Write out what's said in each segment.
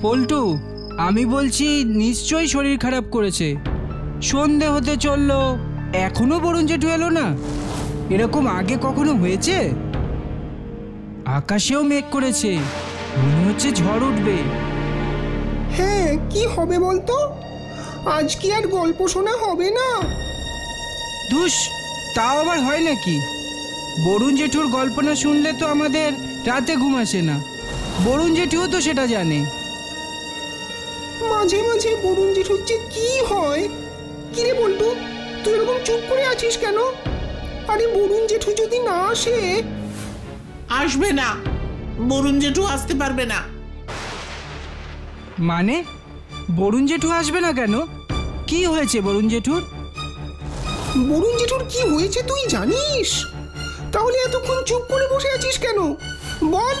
পল্টু, আমি বলছি নিশ্চয়ই শরীর খারাপ করেছে। সন্ধে হতে চললো, এখনো বরুণ জেঠু এলো না। এরকম আগে কখনো হয়েছে? আকাশেও মেঘ করেছে, মনে হচ্ছে ঝড় উঠবে। হ্যাঁ, কি হবে বলতো? আজ কি আর গল্প শোনা হবে না? ধুস, তাও আবার হয় নাকি? বরুণ জেঠুর গল্প না শুনলে তো আমাদের রাতে ঘুম আসে না। বরুণ জেঠুও তো সেটা জানে। মাঝে মাঝে বরুণ জেঠুর যে কি হয়। কিরে বলটু, তুই এরকম চুপ করে আছিস কেন? আরে বরুণ জেঠু যদি না আসে? আসবে না, বরুণ জেঠু আসতে পারবে না। মানে বরুণ জেঠু আসবে না কেন? কি হয়েছে বরুণ জেঠুর? বরুণ জেঠুর কি হয়েছে তুই জানিস? তাহলে এতক্ষণ চুপ করে বসে আছিস কেন? বল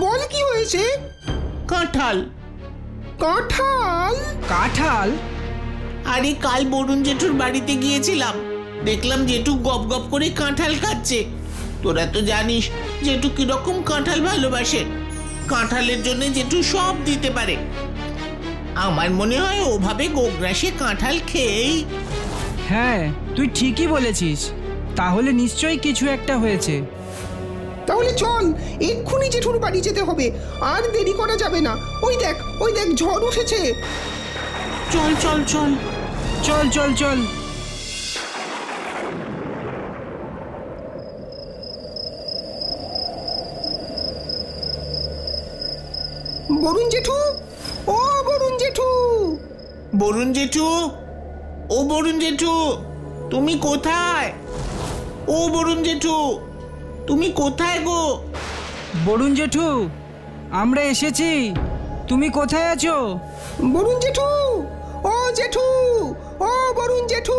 বল, কি হয়েছে? কাঁঠাল। কাঁঠাল? কাঁঠাল? আরে কাল বরুণ জেঠুর বাড়িতে গিয়েছিলাম, দেখলাম জেঠু গপ গপ করে কাঁঠাল খাচ্ছে। তোরা তো জানিস জেঠু কিরকম কাঁঠাল ভালোবাসে। কাঁঠালের জন্য জেঠু সব দিতে পারে। আমার মনে হয় ওভাবে গোগ্রাসে কাঁঠাল খেয়েই। হ্যাঁ, তুই ঠিকই বলেছিস। তাহলে নিশ্চয়ই কিছু একটা হয়েছে। তাহলে চল, এক্ষুনি জেঠুর বাড়ি যেতে হবে, আর দেরি করা যাবে না। ওই দেখ ঝড় উঠেছে। চল চল চল চল চল চল। বরুণ জেঠু, ও বরুণ জেঠু! বরুণ জেঠু, ও বরুণ জেঠু, তুমি কোথায়? ও বরুণ জেঠু, তুমি কোথায় গো? বরুণ জেঠু, আমরা এসেছি। তুমি কোথায় আছো? বরুণ জেঠু, ও জেঠু, ও বরুণ জেঠু!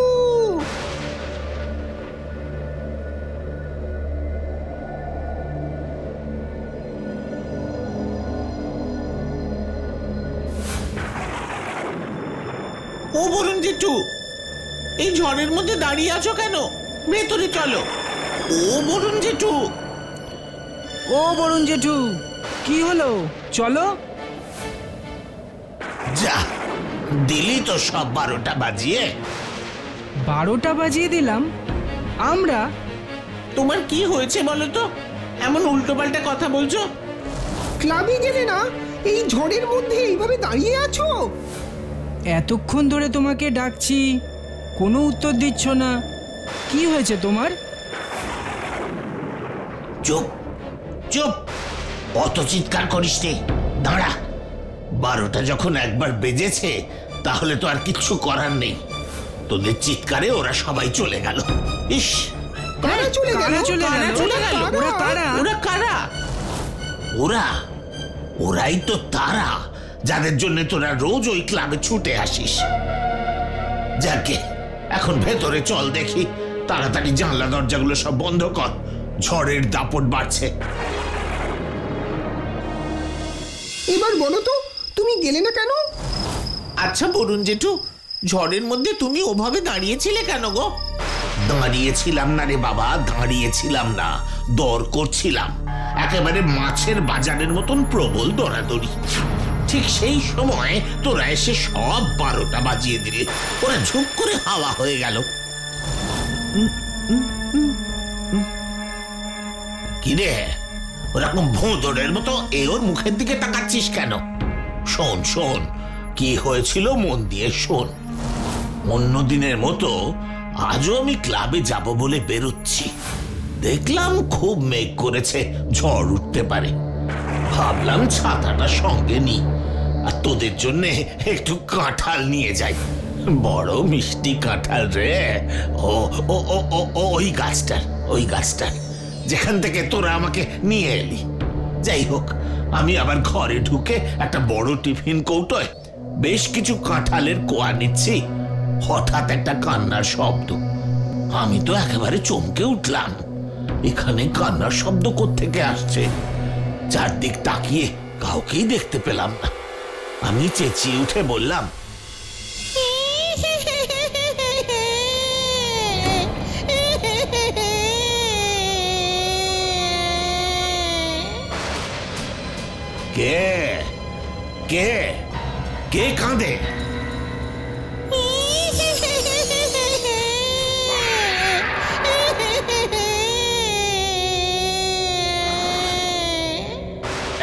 ও বরুণ জেঠু, এই ঝড়ের মধ্যে দাঁড়িয়ে আছো কেন? ভেতরে চলো। ও বরুণ জেঠু। ও বরুণ জেঠু, কি হলো? চলো। যা দিলি তো সব 12টা বাজিয়ে। 12টা বাজিয়ে দিলাম আমরা? তোমার কি হয়েছে বলো তো, এমন উল্টোপাল্টা কথা বলছো? ক্লাবে গেলে না, এই ঝড়ের মধ্যে এইভাবে দাঁড়িয়ে আছো? এতক্ষণ ধরে তোমাকে ডাকছি, কোনো উত্তর দিচ্ছ না। কি হয়েছে তোমার? চুপ চুপ, অত চিৎকার করিস নে, দাঁড়া। 12টা যখন একবার বেজেছে তাহলে তো আর কিচ্ছু করার নেই। তোদের চিৎকারে ওরা সবাই চলে গেল। ইস, কারা চলে গেল? ওরা কারা? ওরা কারা? ওরাই তো তারা যাদের জন্য তোরা রোজ ওই ক্লাবে ছুটে আসিস। যাকে এখন ভেতরে চল দেখি, তাড়াতাড়ি জানলা দরজাগুলো সব বন্ধ কর, ঝড়ের দাপট বাড়ছে। এবার বলো তো, তুমি গেলে না কেন? আচ্ছা বরুণ জেঠু, ঝড়ের মধ্যে তুমি ওভাবে দাঁড়িয়েছিলে কেন গো? দাঁড়িয়েছিলাম না রে বাবা, দাঁড়িয়েছিলাম না, দর করছিলাম। একেবারে মাছের বাজারের মতন প্রবল দৌড়াদৌড়ি। ঠিক সেই সময় তোরা এসে সব 12টা বাজিয়ে দিলে। ওরা ঝুপ করে হাওয়া হয়ে গেল। কিরে, ওরকম ভোঁদড়ের মতো ওর মুখের দিকে তাকাচ্ছিস কেন? শোন শোন, কি হয়েছিল মন দিয়ে শোন। অন্য দিনের মতো আজও আমি ক্লাবে যাব বলে বেরোচ্ছি। দেখলাম খুব মেঘ করেছে, ঝড় উঠতে পারে। ভাবলাম ছাতাটা সঙ্গে নি, আর তোদের জন্য একটু কাঁঠাল নিয়ে যাই। বড় মিষ্টি কাঁঠাল রে। ও ও ও ও ওই গাছটার যেখান থেকে তোরা আমাকে নিয়ে এলি। যাই হোক, আমি আবার ঘরে ঢুকে একটা বড় টিফিন কৌটোয় বেশ কিছু কাঁঠালের কোয়া নিচ্ছি, হঠাৎ একটা কান্নার শব্দ। আমি তো একেবারে চমকে উঠলাম। এখানে কান্নার শব্দ কোত্থেকে আসছে? চারদিক তাকিয়ে কাউকেই দেখতে পেলাম না। আমি চেঁচিয়ে উঠে বললাম, কে কে? কে কাঁদে?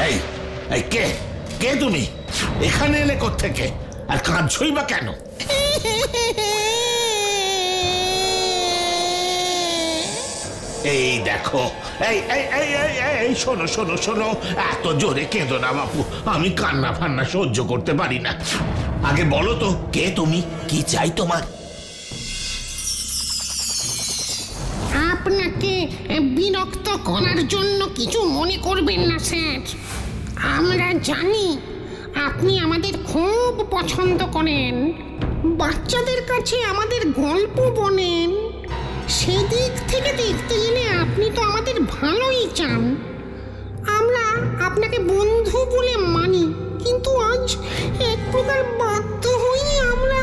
এই এই কে কে তুমি? এখানে এলে কোত্থেকে? আর কাঁদছই বা কেন? এই দেখো, এই এই এই এই এই শোনো শোনো শোনো, এত জোরে কেঁদো না বাপু, আমি কান্না ফান্না সহ্য করতে পারি না। আগে বলো তো কে তুমি, কি চাই তোমার? আপনাকে বিরক্ত করার জন্য কিছু মনে করবেন না স্যার। আমরা জানি আপনি আমাদের খুব পছন্দ করেন, বাচ্চাদের কাছে আমাদের গল্প বলেন। সেদিক থেকে দেখতে গেলে আপনি তো আমাদের ভালোই চান। আমরা আপনাকে বন্ধু বলে মানি, কিন্তু আজ এক প্রকার বাধ্য হয়ে আমরা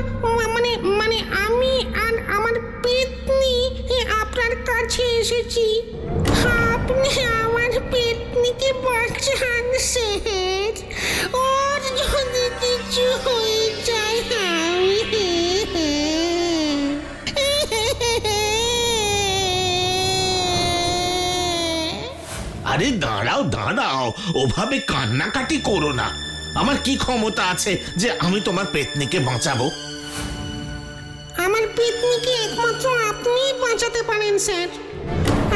মানে মানে আমি আর আমার পেতনি আপনার কাছে এসেছি। আপনি আমার পেতনিকে বাঁচান স্যার, ওর যদি কিছু হয়ে যায়। আরে দাঁড়াও দাঁড়াও, ওভাবে কান্নাকাটি করো না। আমার কি ক্ষমতা আছে যে আমি তোমার পেতনিকে বাঁচাবো? আমার পেতনিকে একমাত্র আপনিই বাঁচাতে পারেন স্যার।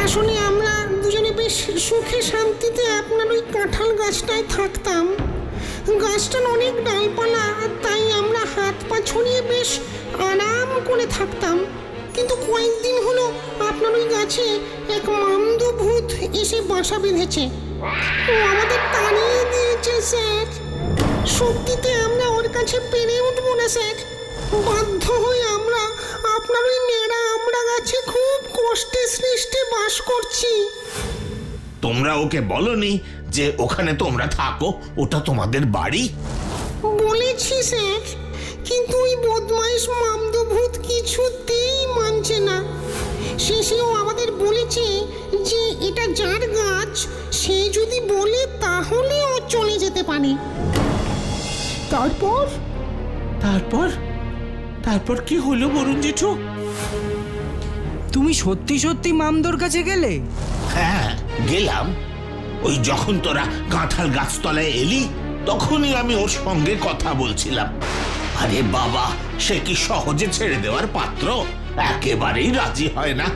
আসলে আমরা দুজনে বেশ সুখে শান্তিতে আপনার ওই কাঁঠাল গাছটায় থাকতাম। গাছটার অনেক ডালপালা, তাই আমরা হাত পা ছড়িয়ে বেশ আরাম করে থাকতাম। কিন্তু কয়েকদিন হলো আপনার ওই গাছে এক মামদু ভূত এসে বাসা বেঁধেছে। ও আমাদের তাড়িয়ে দিয়েছে স্যার। সত্যিতে আমরা ওর কাছে পেরে উঠবো না স্যার। বাধ্য হয়ে আমরা আপনার ওই নেড়া আমরা গাছে খুব কষ্টে সৃষ্টে বাস করছি। তোমরা ওকে বলনি যে ওখানে তোমরা থাকো, ওটা তোমাদের বাড়ি? বলেছি স্যার, কিন্তু ওই বদমাইশ মামদু ভূত কিছুতেই মানছে না। শেষেও আমাদের বলেছে যে এটা যার গাছ, সে যদি বলে তাহলে ও চলে যেতে পারে। তারপর তারপর তারপর কি হলো বরুণ জেঠু? তুমি সত্যি সত্যি মামদোর কাছে গেলে? হ্যাঁ গেলাম। ওই যখন তোরা কাঁঠাল গাছতলায় এলি তখনই আমি ওর সঙ্গে কথা বলছিলাম। আরে বাবা, সে কি সহজে ছেড়ে দেওয়ার পাত্র? একেবারেই রাজি হয় না।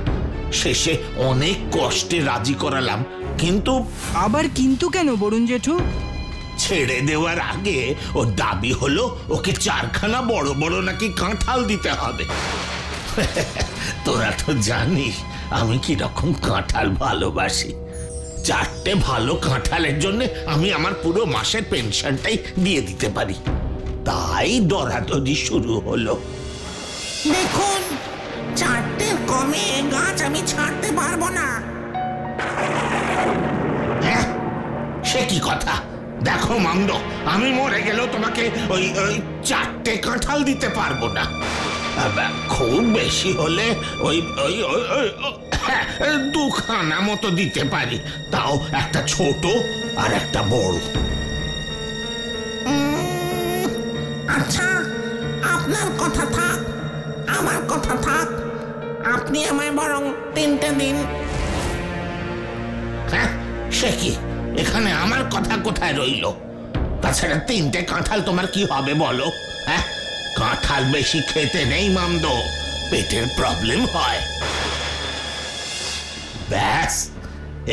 শেষে অনেক কষ্টে রাজি করালাম, কিন্তু আবার কিন্তু কেন বরুণ জেঠু? ছেড়ে দেওয়ার আগে ওর দাবি হলো ওকে 4খানা বড় বড় নাকি কাঁঠাল দিতে হবে। তোরা তো জানিস আমি কিরকম কাঁঠাল ভালোবাসি। 4টে ভালো কাঁঠালের জন্য আমি আমার পুরো মাসের পেনশনটাই দিয়ে দিতে পারি। তাই দরাদরি শুরু হলো। দেখুন, 4টের কমে গাছ আমি ছাড়তে পারবো না। হ্যাঁ, সে কি কথা? দেখো মামদো, আমি মরে গেলেও তোমাকে ওই 4টে কাঁঠাল দিতে পারবো না। খুব বেশি হলে ওই ওই ওই ওই 2খানা মতো দিতে পারি, তাও একটা ছোট আর একটা বড়। আচ্ছা, আপনার কথা থাক, আমার কথা থাক। আপনি আমায় বরং 3টে দিন। হ্যাঁ, সে কি? এখানে আমার কথা কোথায় রইল? তাছাড়া 3টে কাঁঠাল তোমার কি হবে বলো? হ্যাঁ, কাঁঠাল বেশি খেতে নেই মামদো, পেটের প্রবলেম হয়। ব্যাস,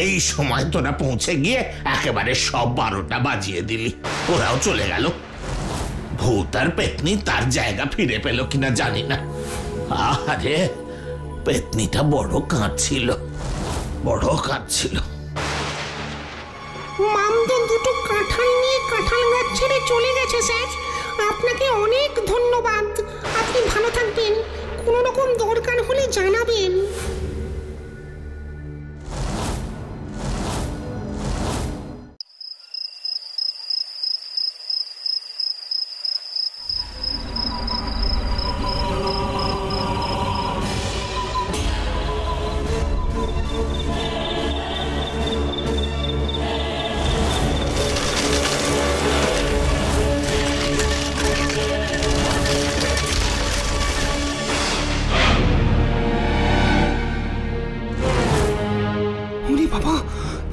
এই সময় তোরা পৌঁছে গিয়ে একেবারে সব 12টা বাজিয়ে দিলি। ওরাও চলে গেল। ভূত আর পেতনি তার জায়গা ফিরে পেল কিনা জানি না। আরে পেতনিটা বড় কাঁদছিল, বড় কাঁদছিল। মামদো 2টো কাঁঠাল নিয়ে কাঁঠাল গাছ ছেড়ে চলে গেছে স্যার। আপনাকে অনেক ধন্যবাদ। আপনি ভালো থাকবেন। কোনো রকম দরকার হলে জানাবেন।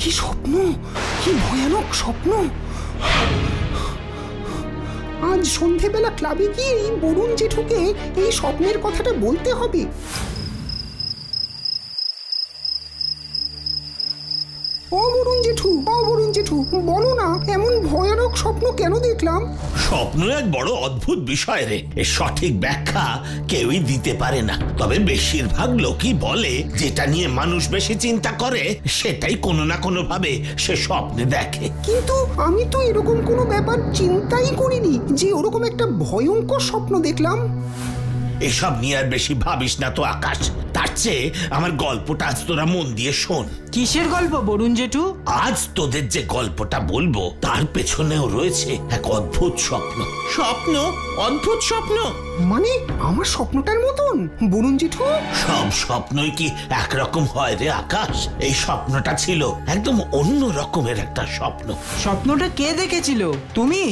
কি স্বপ্ন, কি ভয়ানক স্বপ্ন। আজ সন্ধেবেলা ক্লাবে গিয়ে এই বরুণ জেঠুকে এই স্বপ্নের কথাটা বলতে হবে। বরুণ জেঠু বলো না, এমন ভয়ানক স্বপ্ন কেন দেখলাম? স্বপ্ন এক বড় অদ্ভুত বিষয় রে, এর সঠিক ব্যাখ্যা কেউই দিতে পারে না। তবে বেশিরভাগ লোকই বলে যেটা নিয়ে মানুষ বেশি চিন্তা করে সেটাই কোনো না কোনো ভাবে সে স্বপ্নে দেখে। কিন্তু আমি তো এরকম কোনো ব্যাপার চিন্তাই করিনি যে ওরকম একটা ভয়ঙ্কর স্বপ্ন দেখলাম। এসব নিয়ে আর বেশি ভাবিস না তো আকাশ, তার চেয়ে আমার গল্পটা আজ তোরা মন দিয়ে শোন। কিসের গল্প বরুণ জেঠু? আজ তোদের যে গল্পটা বলবো তার পেছনেও রয়েছে এক অদ্ভুত স্বপ্ন। স্বপ্ন? অদ্ভুত স্বপ্ন? মানে আমার স্বপ্নটার মতন বরুণ জেঠু? সব স্বপ্নই কি একরকম হয় রে আকাশ? এই স্বপ্নটা ছিল একদম অন্য রকমের একটা স্বপ্ন। স্বপ্নটা কে দেখেছিল, তুমি?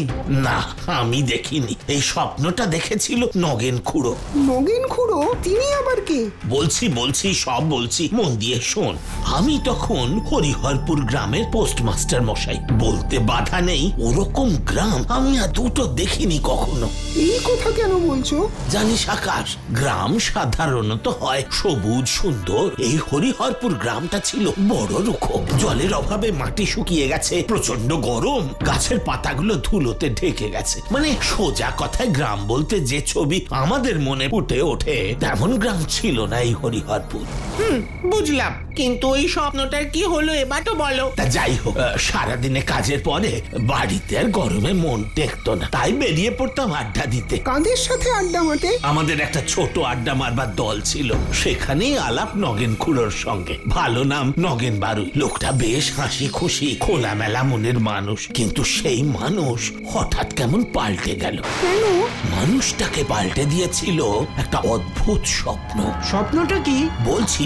না, আমি দেখিনি। এই স্বপ্নটা দেখেছিল নগেন খুড়ো। নগেন খুড়ো? তিনি আবার কে? বলছি সব বলছি, মন দিয়ে শোন। আমি তখন হরিহরপুর গ্রামের পোস্টমাস্টার মশাই। বলতে বাধা নেই, ওরকম গ্রাম আমি আর দুটো দেখিনি কখনো। এই কথা কেন বলছো? জানিস আকাশ, গ্রাম সাধারণত হয় সবুজ সুন্দর। এই হরিহরপুর গ্রামটা ছিল বড় রুক্ষ। জলের অভাবে মাটি শুকিয়ে গেছে, প্রচন্ড গরম, গাছের পাতাগুলো ধুলোতে ঢেকে গেছে। মানে সোজা কথায় গ্রাম বলতে যে ছবি আমাদের মনে ফুটে ওঠে তেমন গ্রাম ছিল না এই হরিহরপুর। বুঝলাম, কিন্তু ওই স্বপ্নটার কি হলো এবার তো বলো। তা যাই হোক, সারাদিনে কাজের পরে বাড়িতে আর গরমে মন টেকতো না, তাই বেরিয়ে পড়তাম আড্ডা দিতে। কাদের সাথে আড্ডা মারতে? আমাদের একটা ছোট আড্ডা মারবার দল ছিল, সেখানেই আলাপ নগেন খুড়োর সঙ্গে। ভালো নাম নগেন বারুই। লোকটা বেশ হাসি খুশি, খোলামেলা মনের মানুষ। কিন্তু সেই মানুষ হঠাৎ কেমন পাল্টে গেল। কেন? মানুষটাকে পাল্টে দিয়েছিল একটা অদ্ভুত স্বপ্ন। স্বপ্নটা কি? বলছি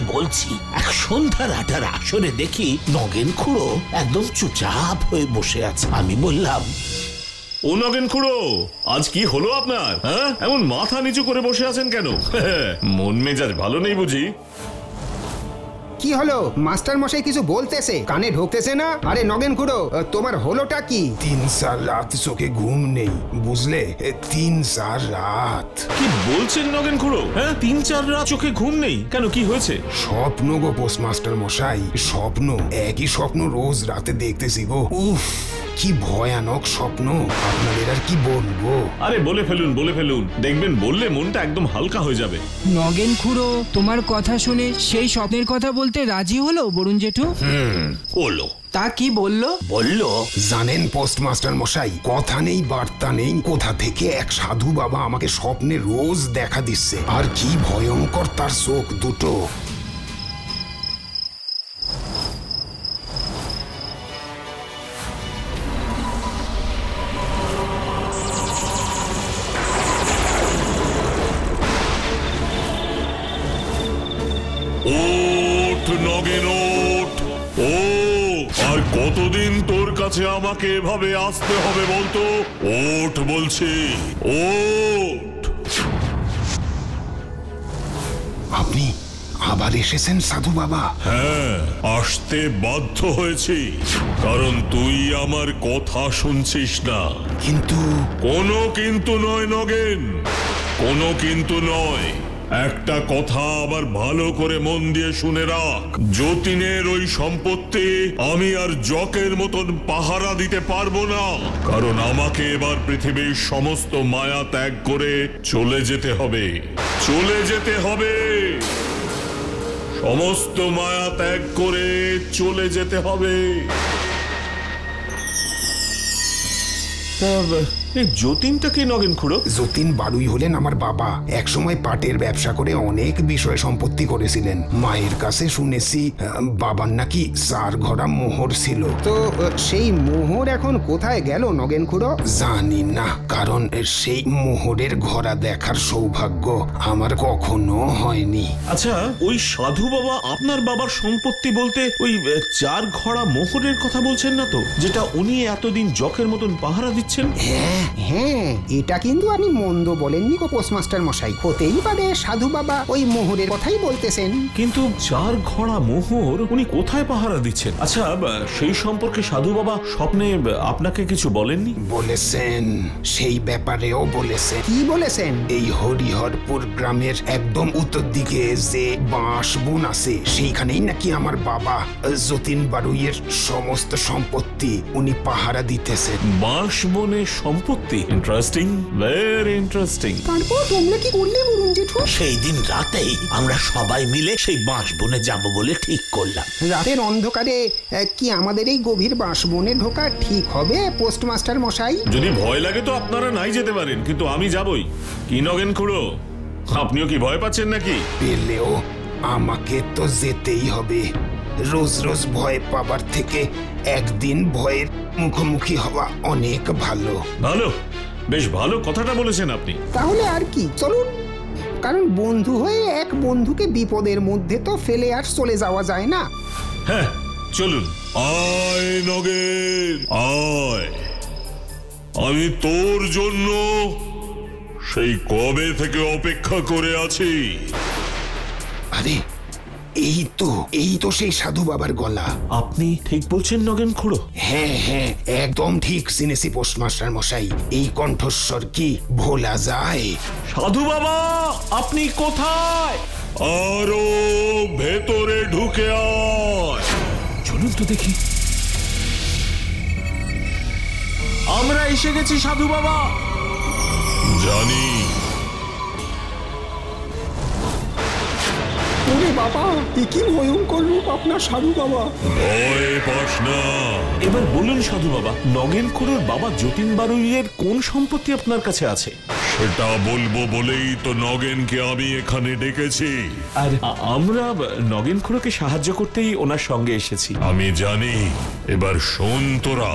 এক সন্ধ্যার আড্ডার আসরে দেখি নগেন খুড়ো একদম চুপচাপ হয়ে বসে আছে। আমি বললাম, ও নগেন খুড়ো, আজ কি হলো আপনার? হ্যাঁ, এমন মাথা নিচু করে বসে আছেন কেন? মন মেজাজ ভালো নেই বুঝি? কি হলো? মাস্টার মশাই কিছু বলতেছে, কানে ঢুকতেছে না? আরে নগেন খুড়ো, তোমার হলোটা কি? 3-4 রাত চোখে ঘুম নেই, বুঝলে? 3-4 রাত। কি বলছেন নগেন খুড়ো? হ্যাঁ, 3-4 রাত চোখে ঘুম নেই কেন? কি হয়েছে? স্বপ্ন গো পোস্টমাস্টার মশাই, স্বপ্ন। একই স্বপ্ন রোজ রাতে দেখতেছি গো। উফ, কি ভয়ানক স্বপ্ন, আপনাদের আর কি বলবো। আরে বলে ফেলুন, দেখবেন বললে মনটা একদম হালকা হয়ে যাবে। নগেন খুড়ো তোমার কথা শুনে সেই স্বপ্নের কথা বলতে রাজি হলো বরুণ জেঠু? হলো। তা কি বললো? বললো, জানেন পোস্টমাস্টার মশাই, কথা নেই বার্তা নেই, কোথা থেকে এক সাধু বাবা আমাকে স্বপ্নে রোজ দেখা দিচ্ছে। আর কি ভয়ঙ্কর তার চোখ দুটো। ওঠ নগেন, ওঠ। ও আর কতদিন তোর কাছে আমাকে এভাবে আসতে হবে বলতো? ওঠ বলছি, ওঠ। আপনি আবার এসেছেন সাধু বাবা? হ্যাঁ, আসতে বাধ্য হয়েছি, কারণ তুই আমার কথা শুনছিস না। কিন্তু কোনো কিন্তু নয় নগেন, কোনো কিন্তু নয়। একটা কথা আবার ভালো করে মন দিয়ে শুনে রাখ, যতীনের ওই সম্পত্তি আমি আর জকের মতন পাহারা দিতে পারবো না। কারণ আমাকে এবার পৃথিবীর সমস্ত মায়া ত্যাগ করে চলে যেতে হবে। সমস্ত মায়া ত্যাগ করে চলে যেতে হবে। যতীনটা কি নগেন খুড়ো? যতীন বারুই হলেন আমার বাবা। একসময় পাটের ব্যবসা করে অনেক বিষয় সম্পত্তি করেছিলেন। মায়ের কাছে শুনেছি বাবার নাকি 4 ঘোড়া মোহর ছিল। তো সেই মোহর এখন কোথায় গেল নগেন খুড়ো? জানি না, কারণ সেই মোহরের ঘোড়া দেখার সৌভাগ্য আমার কখনো হয়নি। আচ্ছা, ওই সাধু বাবা আপনার বাবার সম্পত্তি বলতে ওই 4 ঘোড়া মোহরের কথা বলছেন না তো, যেটা উনি এতদিন জকের মতন পাহারা দিচ্ছেন? হ্যাঁ, হ্যাঁ, এটা কিন্তু আপনি মন্দ বলেননি গো পোস্টমাস্টার মশাই। হতেই পারে সাধু বাবা ওই মোহরের কথাই বলতেছেন। কিন্তু 4 ঘোড়া মোহর উনি কোথায় পাহারা দিচ্ছেন? আচ্ছা, সেই সম্পর্কে সাধু বাবা স্বপ্নে আপনাকে কিছু বলেননি? বলেছেন, সেই ব্যাপারেও বলেছেন। কি বলেছেন? এই হরিহরপুর গ্রামের একদম উত্তর দিকে যে বাঁশ বন আছে, সেইখানেই নাকি আমার বাবা যতীন বারুইয়ের সমস্ত সম্পত্তি উনি পাহারা দিতেছেন। বাঁশ বনের সম্পত্তি? Interesting, very interesting. তারপর তোমরা কি করলে বরুণ জেঠু? সেই দিন রাতেই আমরা সবাই মিলে সেই বাঁশবনে যাব বলে ঠিক করলাম। রাতের অন্ধকারে কি আমাদের এই গভীর বাঁশবনে ঢোকা ঠিক হবে পোস্টমাস্টার মশাই? যদি ভয় লাগে তো আপনারা নাই যেতে পারেন, কিন্তু আমি যাবই। কি নগেন খুড়ো, আপনিও কি ভয় পাচ্ছেন নাকি? পেলেও আমাকে তো যেতেই হবে। রোজ রোজ ভয় পাবার থেকে একদিন ভয়ের মুখোমুখি হওয়া অনেক ভালো। ভালো, বেশ ভালো কথাটা বলেছেন আপনি। তাহলে আর কি, চলুন। কারণ বন্ধু হয়ে এক বন্ধুকে বিপদের মধ্যে তো ফেলে আর চলে যাওয়া যায় না। হ্যাঁ, চলুন। আয় নগেন, আয়। আমি তোর জন্য সেই কবে থেকে অপেক্ষা করে আছি। আরে এই তো সেই সাধু বাবার গলা। আপনি ঠিক বলছেন নগেন খুড়ো? হ্যাঁ হ্যাঁ, একদম ঠিক চিনেছি পোস্টমাস্টার মশাই। এই কণ্ঠস্বর কি ভোলা যায়? সাধু বাবা, আপনি কোথায়? আরো ভেতরে ঢুকে আয়। চলুন তো দেখি। আমরা এসে গেছি সাধু বাবা। জানি। ওরে বাবা, কি ভয়ঙ্কর রূপ আপনার সাধু বাবা। ভয় পাস না। এবার বলুন সাধু বাবা, নগেন খুড়োর বাবা যতীন বারুইয়ের কোন সম্পত্তি আপনার কাছে আছে? সেটা বলবো বলেই তো নগেনকে আমি এখানে ডেকেছি। আর আমরা নগেন খুড়োকে সাহায্য করতেই ওনার সঙ্গে এসেছি। আমি জানি। এবার শোন তোরা,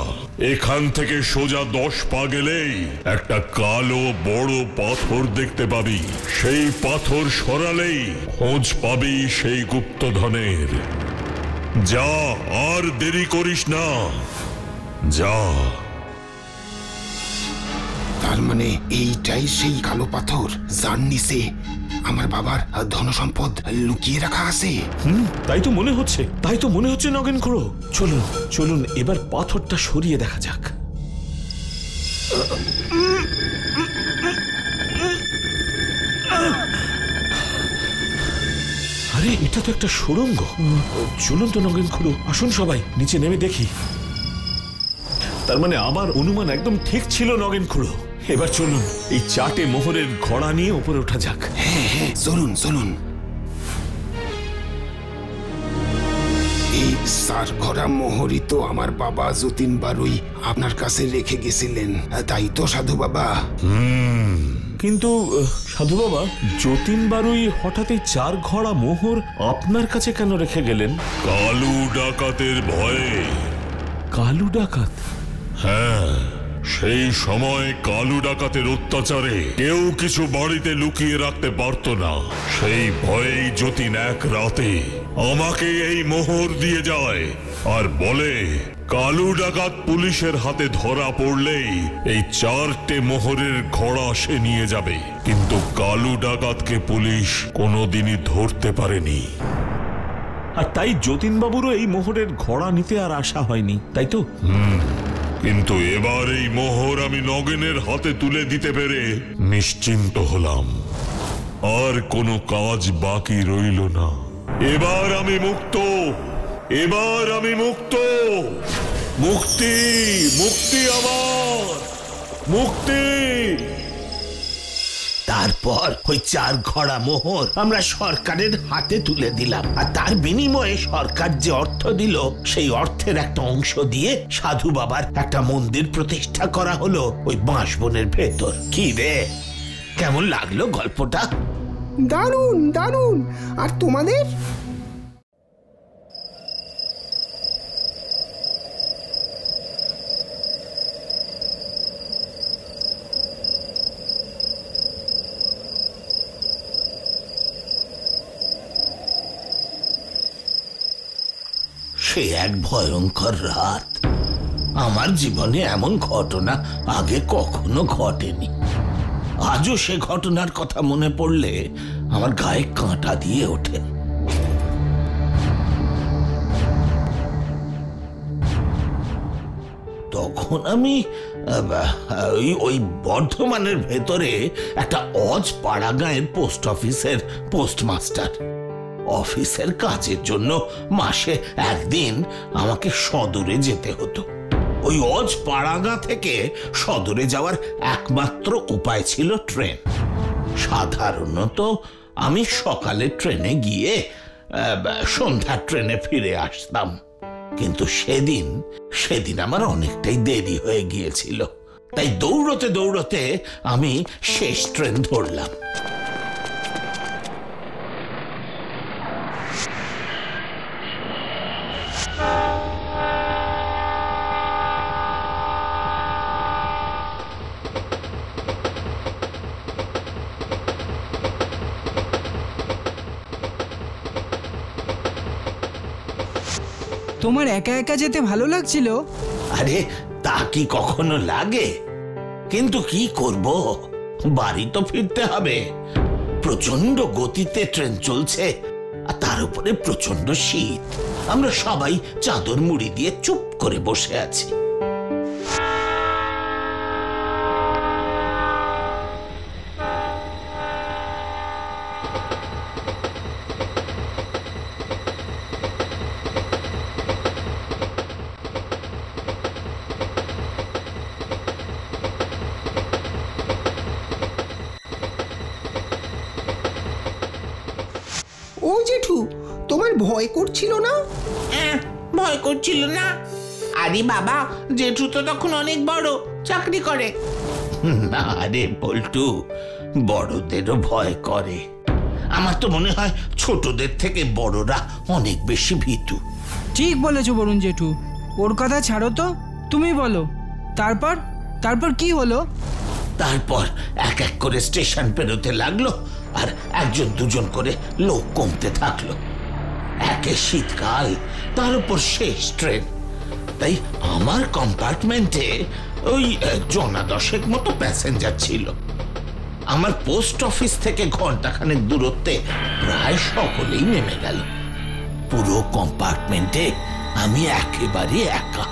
এখান থেকে সোজা 10 পা গেলেই একটা কালো বড় পাথর দেখতে পাবি। সেই পাথর সরালেই খোঁজ পাবি সেই গুপ্তধনের। যা, আর দেরি করিস না, যা। তার মানে এইটাই সেই কালো পাথর যার নিচে আমার বাবার ধনসম্পদ লুকিয়ে রাখা আছে। তাই তো মনে হচ্ছে নগেন খুড়ো। চলুন চলুন, এবার পাথরটা সরিয়ে দেখা যাক। আরে, এটা তো একটা সুড়ঙ্গ। চলুন তো নগেন খুড়ো, আসুন সবাই নিচে নেমে দেখি। তার মানে আমার অনুমান একদম ঠিক ছিল নগেন খুড়ো। এবার চলুন, এই 4টে মোহরের ঘোড়া নিয়ে উপরে ওঠা যাক। হ্যাঁ হ্যাঁ, চলুন চলুন। এই 4 ঘোড়া মোহরই তো আমার বাবা যতীন বারুই আপনার কাছে রেখে গেছিলেন, তাই তো সাধু বাবা? কিন্তু সাধু বাবা, যতীন বারুই হঠাৎ এই 4 ঘোড়া মোহর আপনার কাছে কেন রেখে গেলেন? কালু ডাকাতের ভয়ে। কালু ডাকাত? হ্যাঁ, সেই সময় কালু ডাকাতের অত্যাচারে কেউ কিছু বাড়িতে লুকিয়ে রাখতে পারত না। সেই ভয়েই যতীন এক রাতে আমাকে এই মোহর দিয়ে যায় আর বলে, কালু ডাকাত পুলিশের হাতে ধরা পড়লেই এই 4টে মোহরের ঘোড়া সে নিয়ে যাবে। কিন্তু কালু ডাকাতকে পুলিশ কোনোদিনই ধরতে পারেনি। আর তাই যতীন বাবুরও এই মোহরের ঘোড়া নিতে আর আশা হয়নি, তাই তো? কিন্তু এবার এই মোহর আমি নগেনের হাতে তুলে দিতে পেরে নিশ্চিন্ত হলাম। আর কোনো কাজ বাকি রইল না। এবার আমি মুক্ত। মুক্তি, মুক্তি আমার, মুক্তি। তারপর ওই 4 ঘোড়া মোহর আমরা সরকারের হাতে তুলে দিলাম। আর তার বিনিময়ে সরকার যে অর্থ দিল, সেই অর্থের একটা অংশ দিয়ে সাধু বাবার একটা মন্দির প্রতিষ্ঠা করা হলো ওই বাঁশবনের ভেতর। কি রে, কেমন লাগলো গল্পটা? দারুণ দারুণ। আর তোমাদের? সে এক ভয়ঙ্কর রাত। আমার জীবনে এমন ঘটনা আগে কখনো ঘটেনি। আজও সে ঘটনার কথা মনে পড়লে আমার গায়ে কাঁটা দিয়ে ওঠে। তখন আমি ওই বর্ধমানের ভেতরে একটা অজ পাড়া গাঁয়ের পোস্ট অফিসের পোস্টমাস্টার। অফিসের কাজের জন্য মাসে একদিন আমাকে সদরে যেতে হতো। ওই অজ পাড়াগা থেকে সদরে যাওয়ার একমাত্র উপায় ছিল ট্রেন। সাধারণত আমি সকালে ট্রেনে গিয়ে সন্ধ্যার ট্রেনে ফিরে আসতাম, কিন্তু সেদিন আমার অনেকটাই দেরি হয়ে গিয়েছিল। তাই দৌড়তে দৌড়তে আমি শেষ ট্রেন ধরলাম। তোমার একা একা যেতে ভালো লাগছিল? আরে তা কি কখনো লাগে? কিন্তু কি করব, বাড়ি তো ফিরতে হবে। প্রচন্ড গতিতে ট্রেন চলছে, আর তার উপরে প্রচন্ড শীত। আমরা সবাই চাদর মুড়ি দিয়ে চুপ করে বসে আছি। ও জেঠু, তোমার ভয় করছিল না? ভয় করছিল না? আরে বাবা, জেঠু তো তখন অনেক বড়, চাকরি করে। না রে পল্টু, বড়দেরও ভয় করে। আমার তো মনে হয় ছোটদের থেকে বড়রা অনেক বেশি ভীতু। ঠিক বলেছো বরুণ জেঠু, ওর কথা ছাড়ো তো, তুমি বলো তারপর কি হলো? তারপর এক এক করে স্টেশন পেরোতে লাগলো, আর একজন দুজন করে লোক কমতে থাকলো। একে শীতকাল, তার উপর শেষ ট্রেন। তাই আমার কম্পার্টমেন্টে ওই 10 মতো প্যাসেঞ্জার ছিল। আমার পোস্ট অফিস থেকে ঘন্টাখানেক দূরত্বে প্রায় সকলেই নেমে গেল। পুরো কম্পার্টমেন্টে আমি একেবারে একা।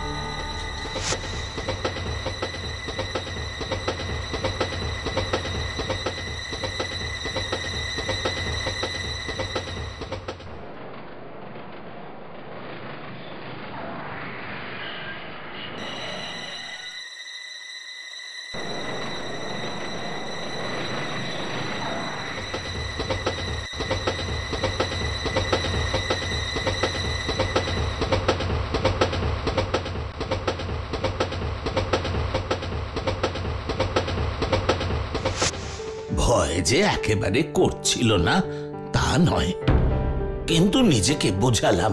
ভয় যে একেবারে করছিল না তা নয়, কিন্তু নিজেকে বোঝালাম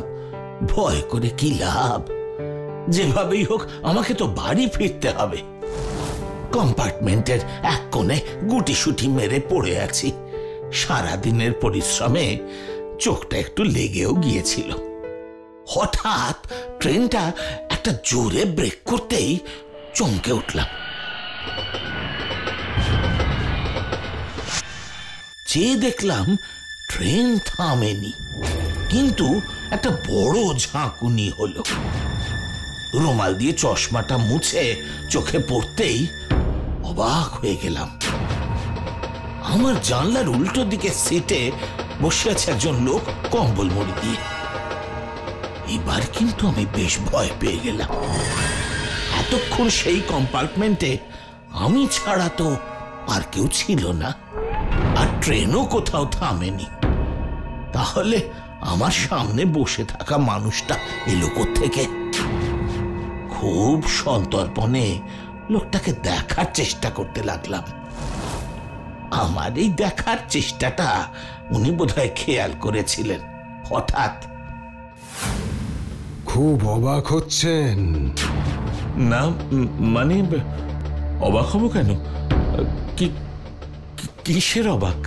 ভয় করে কি লাভ, যেভাবেই হোক আমাকে তো বাড়ি ফিরতে হবে। কম্পার্টমেন্টের এক কোণে গুটিসুটি মেরে পড়ে আছি। সারাদিনের পরিশ্রমে চোখটা একটু লেগেও গিয়েছিল। হঠাৎ ট্রেনটা একটা জোরে ব্রেক করতেই চমকে উঠলাম। চেয়ে দেখলাম ট্রেন থামেনি, কিন্তু একটা বড় ঝাঁকুনি হলো। রুমাল দিয়ে চশমাটা মুছে চোখে পড়তেই অবাক হয়ে গেলাম। আমার জানলার উল্টো দিকে সিটে বসে আছে একজন লোক কম্বল মুড়ি দিয়ে। এবার কিন্তু আমি বেশ ভয় পেয়ে গেলাম। এতক্ষণ সেই কম্পার্টমেন্টে আমি ছাড়া তো আর কেউ ছিল না, আর ট্রেনও কোথাও থামেনি। তাহলে আমার সামনে বসে থাকা মানুষটা এলো কোত্থেকে? খুব সন্তর্পণে লোকটাকে দেখার চেষ্টা করতে লাগলাম। আমার এই দেখার চেষ্টাটা উনি বোধহয় খেয়াল করেছিলেন। হঠাৎ, খুব অবাক হচ্ছেন? না মানে অবাক হব কেন? কিসের অবাক?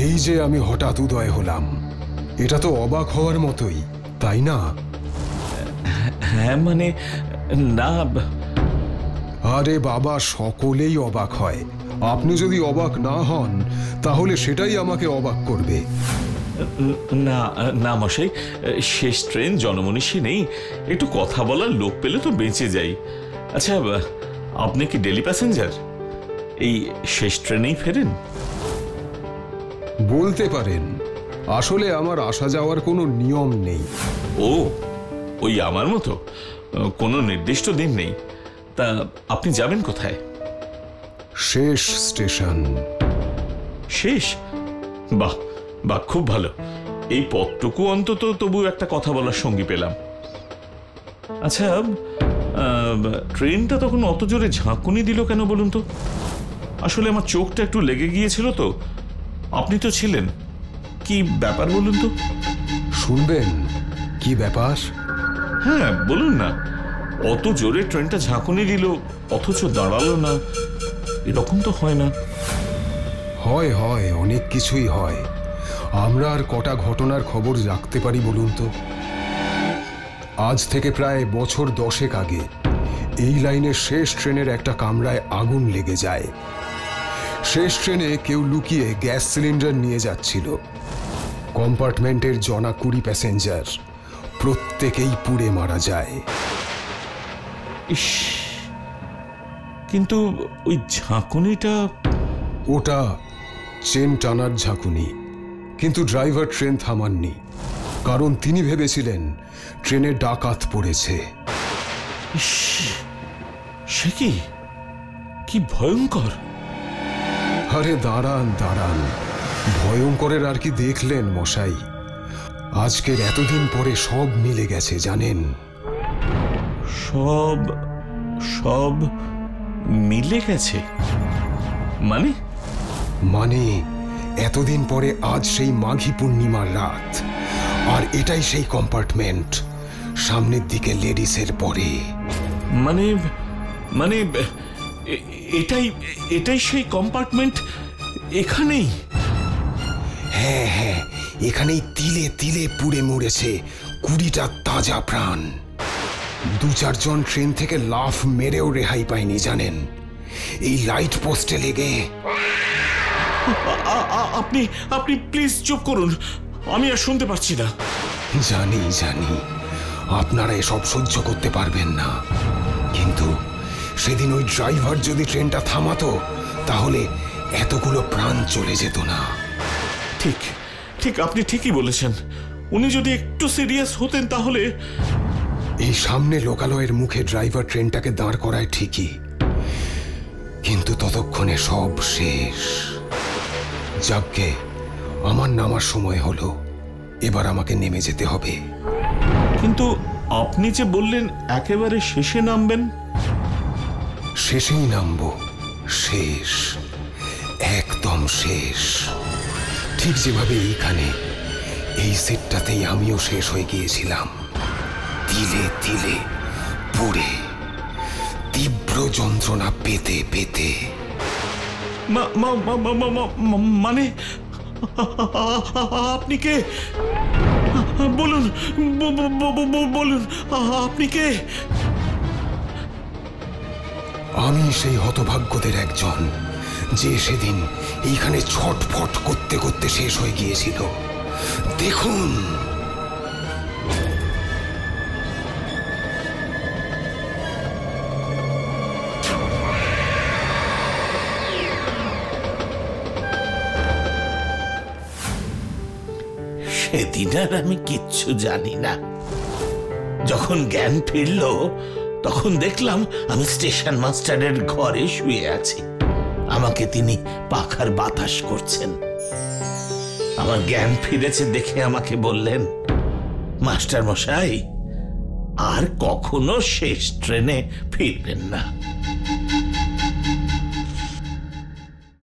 এই যে আমি হঠাৎ উদয় হলাম, এটা তো অবাক হওয়ার মতোই, তাই না? হ্যাঁ মানে না, আরে বাবা, সকলেই অবাক হয়। আপনি যদি অবাক না হন তাহলে সেটাই আমাকে অবাক করবে। না না মশাই, শেষ ট্রেন জনমনীষী নেই, একটু কথা বলার লোক পেলে তো বেঁচে যাই। আচ্ছা, আপনি কি ডেলি প্যাসেঞ্জার? এই শেষ ট্রেনেই ফেরেন? বলতে পারেন, আসলে আমার আসা যাওয়ার কোনো নিয়ম নেই। ও, ওই আমার মতো কোনো নির্দিষ্ট দিন নেই। তা আপনি যাবেন কোথায়? শেষ স্টেশন। শেষ? বাহ বাহ, খুব ভালো। এই পথটুকু অন্তত তবু একটা কথা বলার সঙ্গী পেলাম। আচ্ছা, ট্রেনটা তখন অত জোরে ঝাঁকুনি দিল কেন বলুন তো? আসলে আমার চোখটা একটু লেগে গিয়েছিল তো। আপনি তো ছিলেন, কি ব্যাপার বলুন তো? শুনবেন কি ব্যাপার? হ্যাঁ বলুন না। অত জোরে ট্রেনটা ঝাঁকুনি দিল অথচ দাঁড়ালো না, এরকম তো হয় না। হয় হয়, অনেক কিছুই হয়। আমরা আর কটা ঘটনার খবর রাখতে পারি বলুন তো? আজ থেকে প্রায় বছর 10 আগে এই লাইনের শেষ ট্রেনের একটা কামরায় আগুন লেগে যায়। শেষ ট্রেনে কেউ লুকিয়ে গ্যাস সিলিন্ডার নিয়ে যাচ্ছিল। কম্পার্টমেন্টের 20 প্যাসেঞ্জার, প্রত্যেকেই পুড়ে মারা যায়। ইস, কিন্তু ওই ঝাঁকুনিটা? ওটা চেন টানার ঝাঁকুনি, কিন্তু ড্রাইভার ট্রেন থামাননি, কারণ তিনি ভেবেছিলেন ট্রেনে ডাকাত পড়েছে। সে কি ভয়ঙ্কর! আরে দাঁড়ান দাঁড়ান, ভয়ঙ্করের আর কি দেখলেন মশাই? আজকের এতদিন পরে সব মিলে গেছে জানেন। সব সব মিলে গেছে মানে? মানে এতদিন পরে আজ সেই মাঘী পূর্ণিমার রাত, আর এটাই সেই কম্পার্টমেন্ট, সামনের দিকে লেডিসের পরে। মানে মানে এটাই এটাই সেই কম্পার্টমেন্ট? এখানেই? হ্যাঁ হ্যাঁ, এখানেই তিলে তিলে পুড়ে মরেছে 20টা তাজা প্রাণ। 2-4 জন ট্রেন থেকে লাফ মেরেও রেহাই পায়নি জানেন, এই লাইট পোস্টে লেগে। আপনি আপনি প্লিজ চুপ করুন, আমি আর শুনতে পারছি না। জানি জানি আপনারা এসব সহ্য করতে পারবেন না, কিন্তু সেদিন ওই ড্রাইভার যদি ট্রেনটা থামাতো তাহলে এতগুলো প্রাণ চলে যেত না। ঠিক ঠিক, আপনি ঠিকই বলেছেন। উনি যদি একটু সিরিয়াস হতেন তাহলে। এই সামনে লোকালয়ের মুখে ড্রাইভার ট্রেনটাকে দাঁড় করায় ঠিকই, কিন্তু ততক্ষণে সব শেষ। যাকগে, আমার নামার সময় হলো, এবার আমাকে নেমে যেতে হবে। কিন্তু আপনি যে বললেন একেবারে শেষে নামবেন। শেষেই নামবো, শেষ, একদম শেষ। ঠিক যেভাবে এইখানে এই সিটটাতেই আমিও শেষ হয়ে গিয়েছিলাম, তিলে তিলে পুড়ে, তীব্র যন্ত্রণা পেতে পেতে। মানে আপনি কে? বলুন বলুন, আপনি কে? আমি সেই হতভাগ্যদের একজন, যে সেদিন এইখানে ছটফট করতে করতে শেষ হয়ে গিয়েছিল। দেখুন। সেদিন আর আমি কিচ্ছু জানি না। যখন জ্ঞান ফিরল তখন দেখলাম আমি স্টেশন মাস্টারের ঘরে শুয়ে আছি। আমাকে তিনি পাখার বাতাস করছেন। আমার জ্ঞান ফিরেছে দেখে আমাকে বললেন, মাস্টার মশাই, আর কখনো শেষ ট্রেনে ফিরবেন না।